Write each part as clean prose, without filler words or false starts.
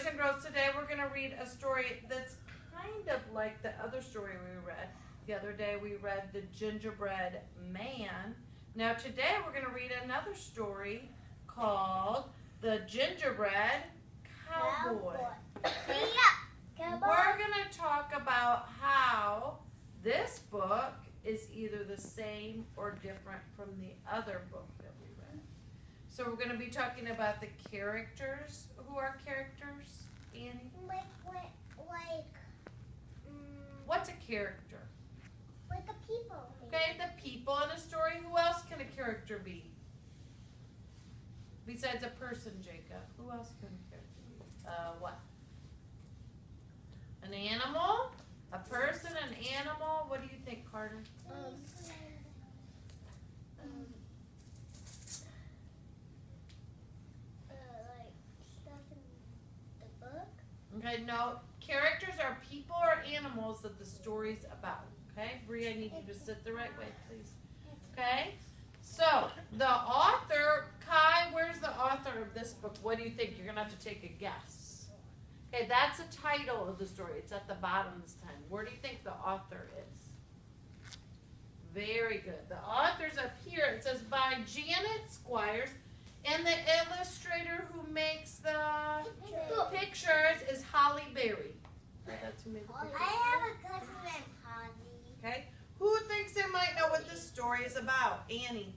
Boys and girls, today we're going to read a story that's kind of like the other story we read. The other day we read the Gingerbread Man. Now today we're going to read another story called the Gingerbread Cowboy. We're going to talk about how this book is either the same or different from the other book that we read. So we're going to be talking about the characters. Who are characters, Annie? What's a character? Like a people. Maybe. Okay, the people in a story. Who else can a character be? Besides a person, Jacob. Who else can a character be? What? An animal? A person, an animal? What do you think, Carter? Like stuff in the book. Okay, no. Characters are people or animals that the story's about. Okay, Bree, I need you to sit the right way, please. Okay? So, the author, Kai, where's the author of this book? What do you think? You're going to have to take a guess. Okay, that's the title of the story. It's at the bottom this time. Where do you think the author is? Very good. The author's up here. It says by Janet Squires, and the illustrator who makes the pictures is Holly Berry. Okay, that's who made the picture. I have a cousin named Holly. Okay, who thinks they might know what this story is about? Annie.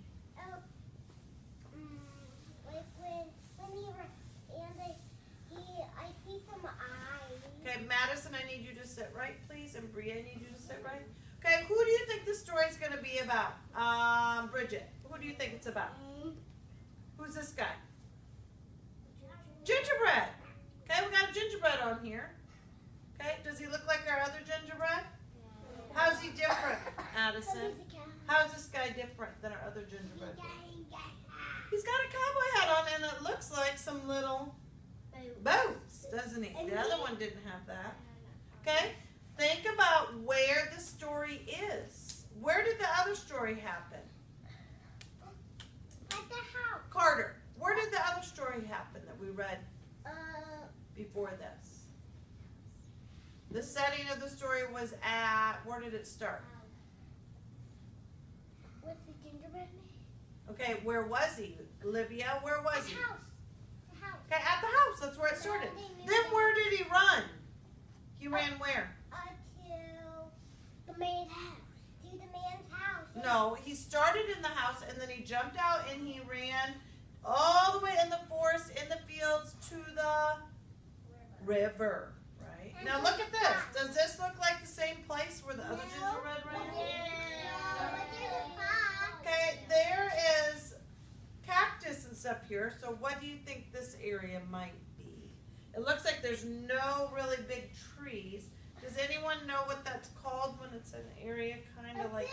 Like when he I see some eyes. Okay, Madison, I need you to sit right, please, and Bria, I need you to sit right. Okay, who do you think the story is going to be about? Bridget, who do you think it's about? Who's this guy? Gingerbread. Okay, we got a gingerbread on here. Okay, does he look like our other gingerbread? How's he different, Addison? How's this guy different than our other gingerbread? He's got a cowboy hat on, and it looks like some little boots, doesn't he? The other one didn't have that. Okay, think about where the story is. Where did the other story happen? At the house. Carter, where did the other story happen that we read before this? The setting of the story was at, where did it start? With the gingerbread man. Okay, where was he? Olivia, where was he? The house. The house. Okay, at the house, that's where it started. Then where did he run? He ran where? To the man's house. To the man's house. No, he started in the house and then he jumped out and he ran all the way in the forest, in the fields to the river. Right? Now look at this. Does this look like the same place where the other gingerbread ran? Okay, there is cactus and stuff here. So what do you think this area might be? It looks like there's no really big trees. Does anyone know what that's called when it's an area kind of like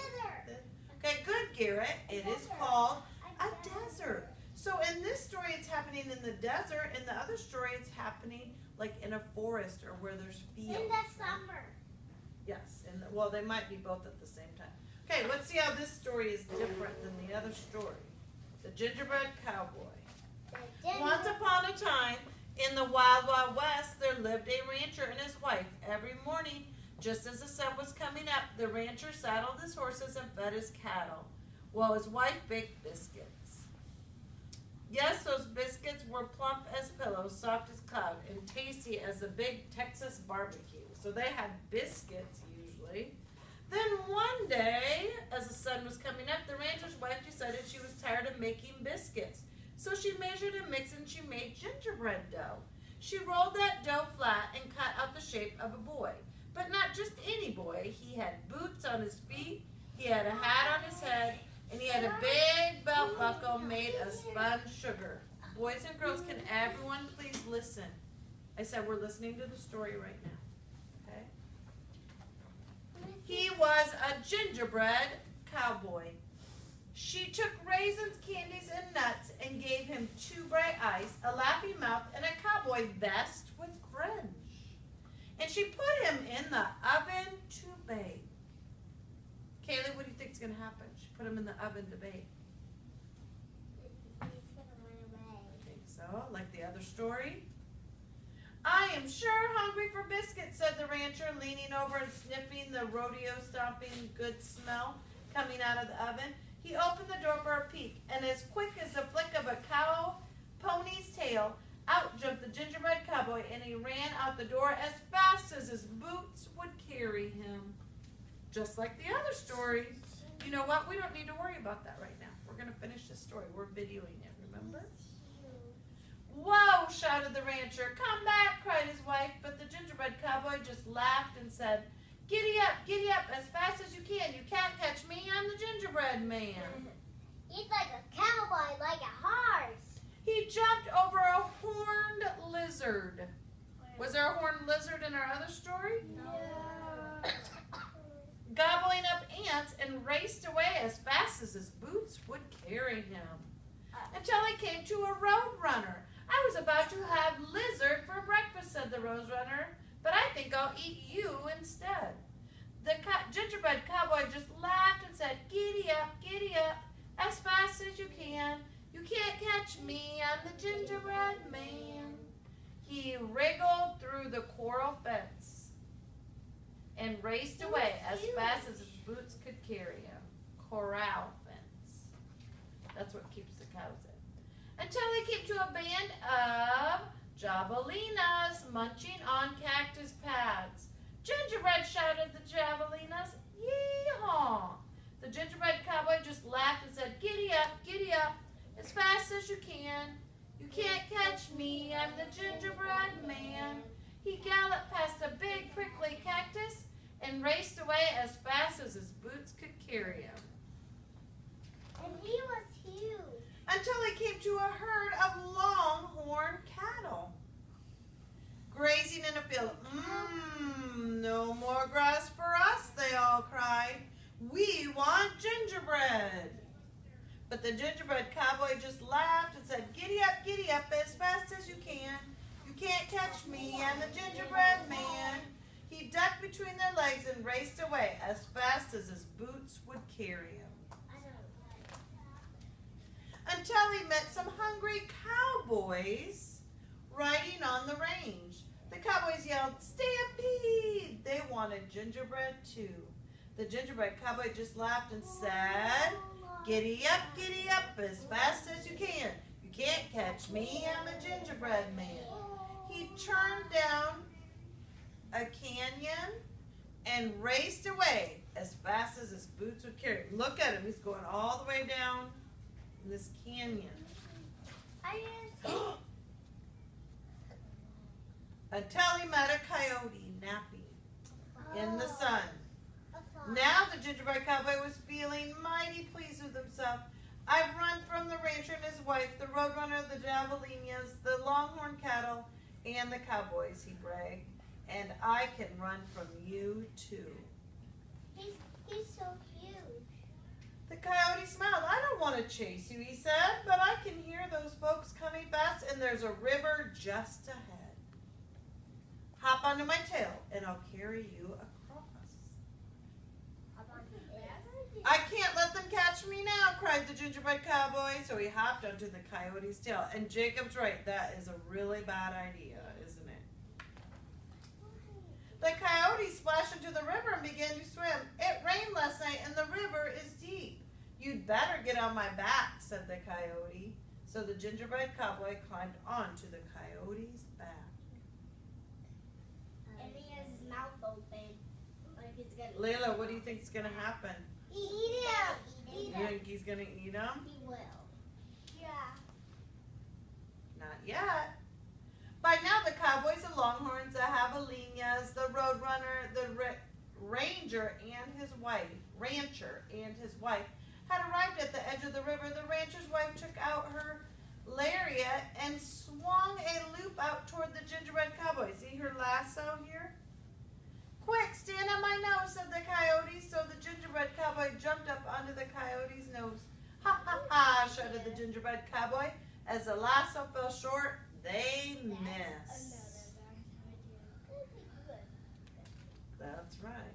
this? Okay, good, Garrett. It is called a desert. So in this story, it's happening in the desert. In the other story, it's happening like in a forest or where there's fields. In the summer. Yes, well, they might be both at the same time. Okay, let's see how this story is different than the other story. The Gingerbread Cowboy. Once upon a time, in the Wild Wild West, there lived a rancher and his wife. Every morning, just as the sun was coming up, the rancher saddled his horses and fed his cattle, while his wife baked biscuits. Yes, those biscuits were plump as pillows, soft as cloud, and tasty as a big Texas barbecue. So they had biscuits usually. Then one day, as the sun was coming up, the rancher's wife decided she was tired of making biscuits. So she measured and mixed and she made gingerbread dough. She rolled that dough flat and cut out the shape of a boy. But not just any boy. He had boots on his feet, he had a hat on his head, and he had a big belt buckle made of spun sugar. Boys and girls, can everyone please listen? I said we're listening to the story right now. Okay? He was a gingerbread cowboy. She took raisins, candies, and nuts and gave him 2 bright eyes, a laughing mouth, and a cowboy vest with fringe. And she put him in the oven to bake. Kaylee, what do you think is going to happen? She put him in the oven to bake. He's gonna run away. I think so, like the other story. I am sure hungry for biscuits, said the rancher, leaning over and sniffing the rodeo stomping good smell coming out of the oven. He opened the door for a peek, and as quick as the flick of a cow pony's tail, out jumped the gingerbread cowboy, and he ran out the door as fast as his boots would carry him. Just like the other story. You know what? We don't need to worry about that right now. We're going to finish this story. We're videoing it, remember? Whoa, shouted the rancher. Come back, cried his wife, but the gingerbread cowboy just laughed and said, giddy up, as fast as you can. You can't catch me, I'm the gingerbread man. He's like a cowboy, like a horse. He jumped over a horned lizard. Was there a horned lizard in our other story? No. Gobbling up ants and raced away as fast as his boots would carry him. Until he came to a road runner. I was about to have lizard for breakfast, said the road runner, but I think I'll eat you instead. The gingerbread cowboy just laughed and said, giddy up, as fast as you can. You can't catch me, I'm the gingerbread man. He wriggled through the coral fence and raced away as fast as his boots could carry him. Corral fence. That's what keeps the cows in. Until he came to a band of javelinas munching on cactus pads. Gingerbread, shouted the javelinas. Yee-haw! The gingerbread cowboy just laughed and said, giddy up, as fast as you can. You can't catch me, I'm the gingerbread man. He galloped past a big prickly cactus and raced away as fast as his boots could carry him. And he was huge. Until he came to a herd of longhorn cattle grazing in a field. No more grass for us, they all cried. We want gingerbread. But the gingerbread cowboy just laughed and said, giddy up, as fast as you can. You can't catch me, I'm the gingerbread man. He ducked between their legs and raced away as fast as his boots would carry him. Until he met some hungry cowboys riding on the range. The cowboys yelled, stampede! They wanted gingerbread too. The gingerbread cowboy just laughed and said, giddy up, as fast as you can. You can't catch me, I'm a gingerbread man. He turned down a canyon and raced away as fast as his boots would carry him. Look at him, he's going all the way down this canyon. Until he met a coyote napping in the sun. Now the gingerbread cowboy was feeling mighty pleased with himself. I've run from the rancher and his wife, the roadrunner, the javelinas, the longhorn cattle, and the cowboys, he bragged. And I can run from you too. He's so huge. The coyote smiled. I don't want to chase you, he said, but I can hear those folks coming fast, and there's a river just ahead. Hop onto my tail, and I'll carry you across. I can't let them catch me now, cried the gingerbread cowboy, so he hopped onto the coyote's tail. And Jacob's right, that is a really bad idea, isn't it? The coyote splashed into the river and began to swim. It rained last night, and the river is deep. You'd better get on my back, said the coyote. So the gingerbread cowboy climbed onto the coyote's back. And he has his mouth open. Like it's gonna Layla, what do you think is going to happen? Eat him. You think he's going to eat him? He will. Yeah. Not yet. By now, the cowboys, the longhorns, the javelinas, the roadrunner, the rancher and his wife had arrived at the edge of the river. The rancher's wife took out her lariat and swung a loop out toward the gingerbread cowboy. See her lasso here? Quick, stand on my nose, said the coyote. So the gingerbread cowboy jumped up onto the coyote's nose. Ha ha ha, shouted the gingerbread cowboy. As the lasso fell short, they missed. That's right.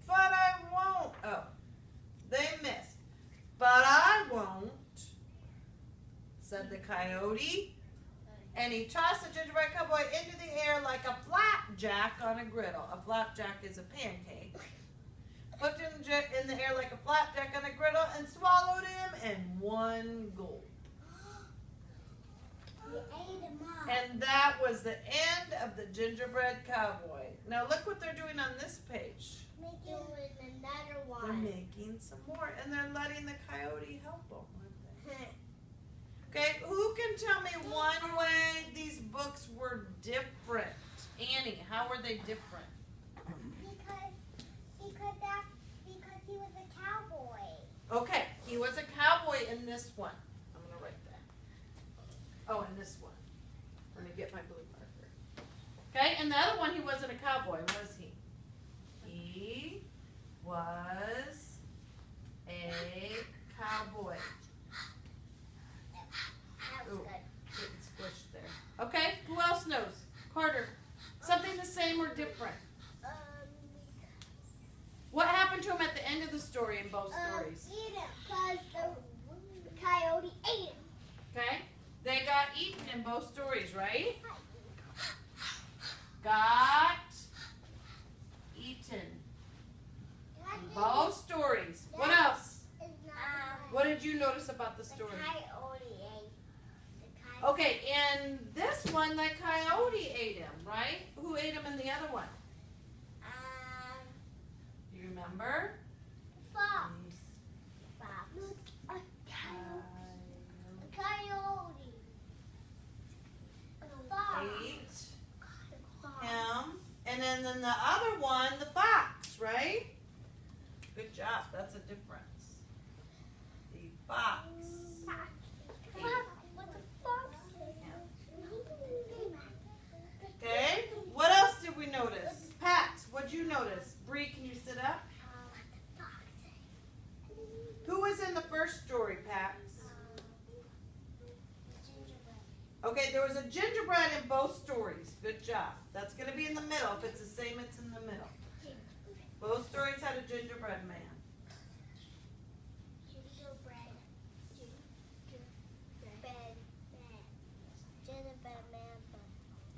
But I won't. Oh, they missed. But I won't, said the coyote. And he tossed the gingerbread cowboy into the air like a flapjack on a griddle. A flapjack is a pancake. Put him in the air like a flapjack on a griddle and swallowed him in one gulp. He ate him up. And that was the end of the Gingerbread Cowboy. Now look what they're doing on this page. Making another one. They're making some more, and they're letting the coyote help them. Okay, who can tell me one way these books were different? Annie, how were they different? Because he was a cowboy. Okay, he was a cowboy in this one. I'm going to write that. Oh, in this one. Let me get my blue marker. Okay, and the other one, he wasn't a cowboy, was he? He was a cowboy. That was Ooh, good. getting squished there. Okay, who else knows? Carter, something the same or different? What happened to him at the end of the story in both stories? Eat him, because the coyote ate him. Okay, they got eaten in both stories, right? Got eaten in both stories. What else? What did you notice about the story? The coyote ate. The coyote. Okay, in this one, the coyote ate him, right? Who ate him in the other one? Do you remember? Fox. A coyote. Fox. Ate him. And then the other one, the fox, right? Good job. That's a difference. The fox. What the fox? Okay. What else did we notice? Pax, what'd you notice? Bree, can you sit up? Who was in the first story, Pax? Okay, there was a gingerbread in both stories. Good job. That's going to be in the middle. If it's the same, it's in the middle. Both stories had a gingerbread man.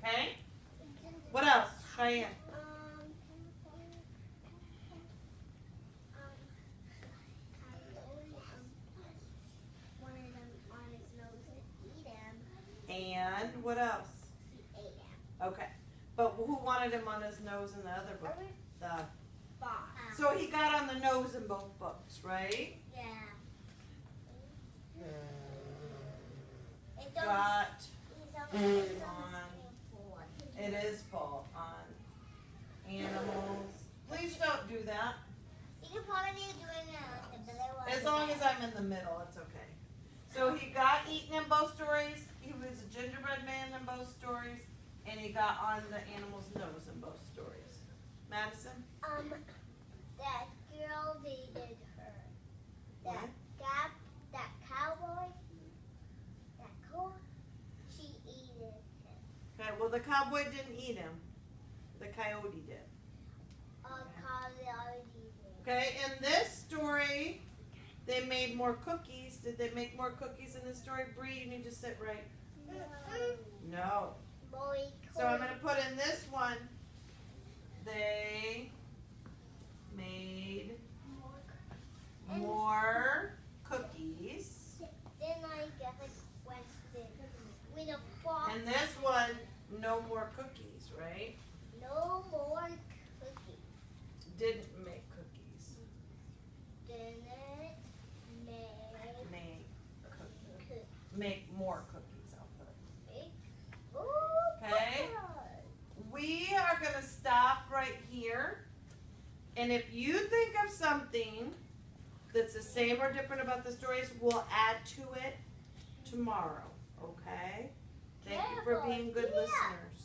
Okay? What else? Cheyenne. And what else? Okay. But who wanted him on his nose in the other book? The Fox. So he got on the nose in both books, right? Yeah. Got It's on. It is full on animals. Please don't do that. You can probably be doing the blue one. As long as I'm in the middle, it's okay. So he got eaten in both stories. He was a gingerbread man in both stories. And he got on the animal's nose in both stories. Madison? That girl dated her. What? That cowboy, that girl, she ate him. Okay, well the cowboy didn't eat him. The coyote did. Coyote did. Okay, in this story, they made more cookies. Did they make more cookies in this story? Bree, you need to sit right. No. Boy, So I'm going to put in this one, they made more cookies. Then I get a question. With a fox. And this one, no more cookies, right? No more cookies. Didn't make cookies. Didn't Make more cookies, I'll put. Ooh, Okay. We are going to stop right here. And if you think of something that's the same or different about the stories, we'll add to it tomorrow. Okay? Thank you for being good listeners.